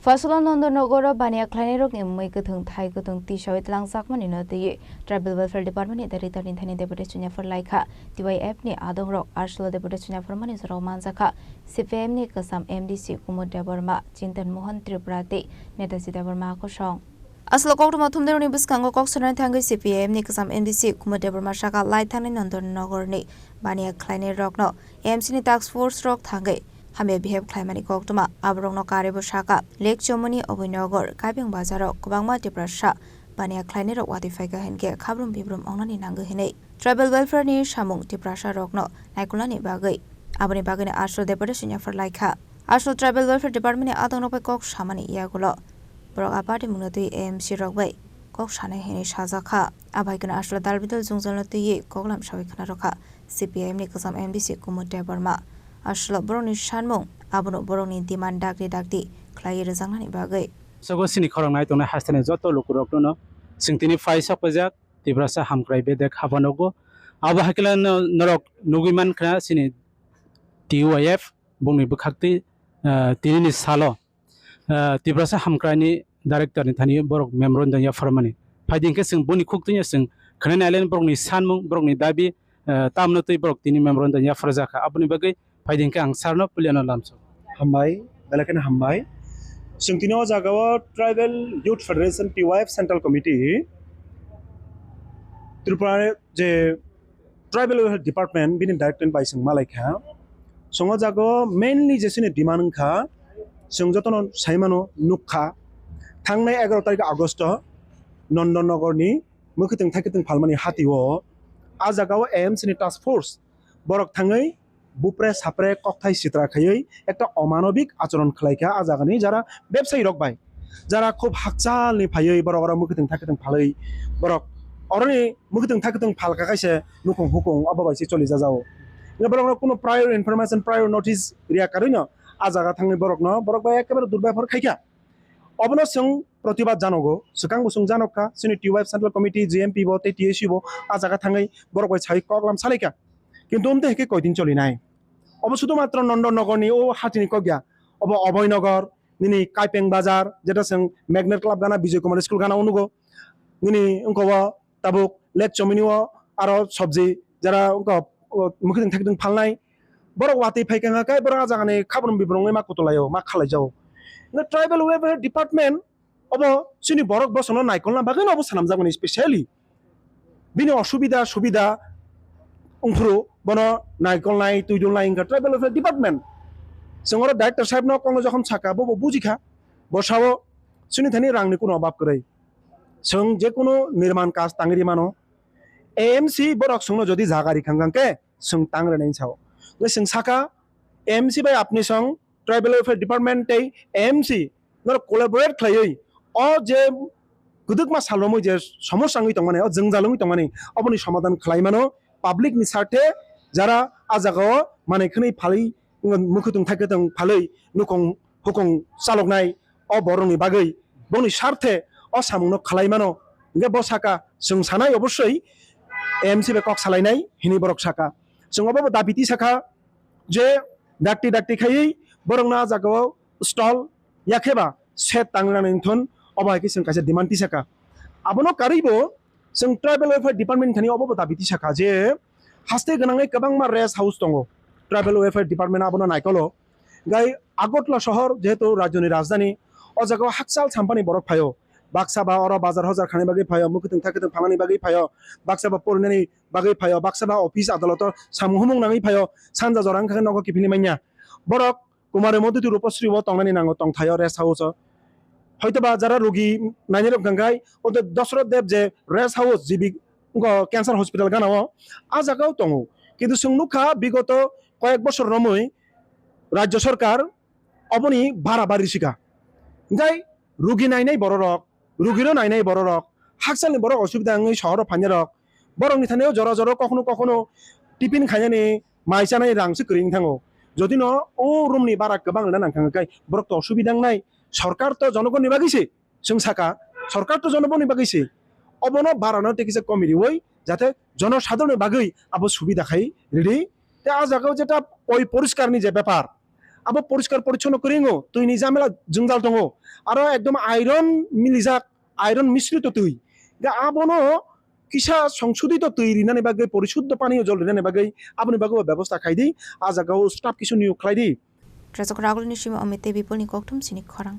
Fasolan Nondonogoro Bania Clanero and Mikatung Thai Kutung Tisha with Langsakman in the Tribal Welfare Department, the return in Tani Deputation for Laika, DYF ni Adong Rock, Arshla Deputation for Manis Romanzaka, CPM ni Kasam MDC Kumudabarma, Chintan Mohan Triprati, Netasidabarma Koshong. Aslo kok tuma thumde roni biskango kok sonan thangai CPM ni kasam MDC kumadebar mashaka lai thangni nondon nogor ni bania kleine rokno MC ni task force rok thangai hame behave climate kok tuma abrong no kare boshaka lek chomoni obinogor kaibeng bazaro kubangma deprasha bania kleine rok wati faiga henke khabrum bibrum ongnani nangu hine tribal welfare ni samung deprasha rokno naikulani bagai abani bagane ashro deputation for laika ashro tribal welfare department ni adong no pe kok samani yagulo Borok aparte mungatui AMC Rockway, Kok Shana Hene Shazaka, Abakan Ashla Dalbidal Zunzalati, Koklam Shavikana Roka, CPM Nikasam MDC Kumute Burma, Ashla Boroni Shanmong, Abono Boroni Demand Dagdi, Clay Zangani Bagay. So go sini korang nai tona hasane joto lukurok no singtini faisa pajak tibrasa hamkrai bedek habanogo aba hakila norok nugiman kra sini TUIF bungni bukhakti tinini salo tibrasa hamkrani director ni thani borok memron danya farmani faiding ke sing boni khuktinya sing khane alen borok ni sanmung borok ni dabi tamno tei borok tini memron danya farjaka apni bagai faiding ke ang sarno puliano lamso hambai belakan hambai singtino jagawa tribal youth federation TUIF central committee tripura je tribal department bini director by sing malaika songo jago mainly jesine demand kha Sungjotono Saimano Nukha Tangnai 11 tarik August Nondonogorni Mukiting Takiting Palmani Hatiwo Azagawa AMC ni task force Borok Tangai Bupre Sapre Koktai Sitra Kayoi একটা অমানবিক আচরণ খালাইকা আজাগানি যারা ব্যবসায়ী rock by যারা খুব হাকচাল নি ফাইই বড় বড় মুকিting থাকিting ফালাই বরক অরনি মুকিting থাকিting ফালকা কাইছে নুকং হুকং অবাবাইছে চলি যাও বরক কোনো প্রায়র ইনফরমেশন প্রায়র নোটিস রিয়া কারইনো আজাগা থাংনি বরক ন বরক বাই একেবারে দুর্ব্যবহার খাইকা অবন সং প্রতিবাদ জানগো সুকাং বুসং জানকা সিনি TUIF সেন্ট্রাল কমিটি জিএমপি বো তে টিএসি বো আজাগা থাংনি বরক বাই ছাই কগলাম সালাইকা কিন্তু ওমতে হেকে কয়দিন চলি নাই অব শুধুমাত্র নন্দননগরনি ও হাতিনি কগিয়া অব অভয়নগর নিনি কাইপেং বাজার যেটা সং ম্যাগনেট ক্লাব গানা বিজয় কুমার স্কুল গানা অনুগো নিনি অঙ্কব তাবুক লেক চমিনিও আর সবজি যারা অঙ্ক মুখিদিন থাকিদিন ফালনাই বড় ওয়াতি ফাইকাঙ্গা কাই বড় আজাগানে খাবরম বিবরংই মা কতলায়ও মা খালাই যাও না ট্রাইবাল ওয়েলফেয়ার ডিপার্টমেন্ট অব সিনি বরক বসনো নাইকলনা বাগৈ অব সানাম জাগনি স্পেশালি বিনি অসুবিধা সুবিধা উংফুরু বন নাইকল নাই তুইদুল নাই ইনকা ট্রাইবাল ওয়েলফেয়ার ডিপার্টমেন্ট সঙ্গর ডাইরেক্টর সাহেব ন কংনো যখন ছাকা বব বুজিখা বসাও সিনি থানি রাংনি কোনো অভাব করে সং যে কোনো নির্মাণ কাজ তাঙ্গিরি মানো এএমসি বরক সঙ্গ যদি জাগারি খাঙ্গাঙ্কে সং তাংরে নাই ছাও sing saka AMC by apni song tribal welfare department tay AMC nor collaborate khlaioi o je guduk ma salomoi je সমস্যা ngui tongmane o jengjalungui tongmane oboni সমাধান khlaimano public ni sarte jara ajagao mane khni phalai mukhutung thaketung phalai nukong hukong saloknai o borongni bagai boni sarte o samungno khlaimano nge bo saka sung sanai obossoi AMC be kok salainai hini borok saka Sungaba dabiti saka je dakti khai borong na jagao stall yakheba set tangna ninthon obai ki sung kaise demand ti saka abono karibo sung tribal welfare department thani obo dabiti saka je haste ganangai kabang ma rest house tongo tribal welfare department abono naikolo gai agotla শহর যেহেতু রাজধানী রাজধানী o jagao haksal sampani borok phayo Baksa ba ora bazar hazar khani bagi phayo mukiting thakiting phalani bagi phayo baksa ba pornani bagi phayo baksa ba office adaloto samuhumung nangi phayo sanja jorang khani nogo kipini manya borok kumare moddu rupasri bo tongnani nango tong thayo rest house হয়তো বা যারা রোগী নাইনের গঙ্গাই ওদের দশরথ দেব যে rest house GB cancer hospital গানাও আ জায়গাও দङ কিন্তু সুংনুখা বিগত কয়েক বছর রমই রাজ্য সরকার অবনি ভাড়া বাড়ি শিকা যাই রোগী নাইনাই বড় রক রুগীরও নাই বড় রক হাকসালনি বড় অসুবিধা শহর ফাইনে রক বরংনি থানেও জড় জড় কখনো কখনো টিফিন খাইনানি মাইসানাই রাংসে করিং থাঙো যদি ন ও রুমনি বারা গোবাং নাংখাঙ্গাই বরক তো অসুবিধা নাই সরকার তো জনগণনি বাগিছে जों সাকা সরকার তো জনগণনি বাগিছে অবনো বারানো টেকিছে কমিটি ওই যাতে জনসাধারণের বাগৈ আবো সুবিধা খাই রেডি তে আ জায়গাও যেটা ওই পরিষ্কারনি যে ব্যাপার abo poriskar porichonno koringo tui ni jamela jungjal tongo aro ekdom iron milijak iron mishrito tui ga abono kisa সংশোধিত তৈ রিনানি বাগৈ পরিশুদ্ধ পানীয় জল রিনানি বাগৈ আপনি বাগৈ ব্যবস্থা খাইদি আজাগাও স্টাফ কিছু নিয়োগ খাইদি Trajok Ragul ni Shima Omite Bipol ni Koktum Sinik Korang.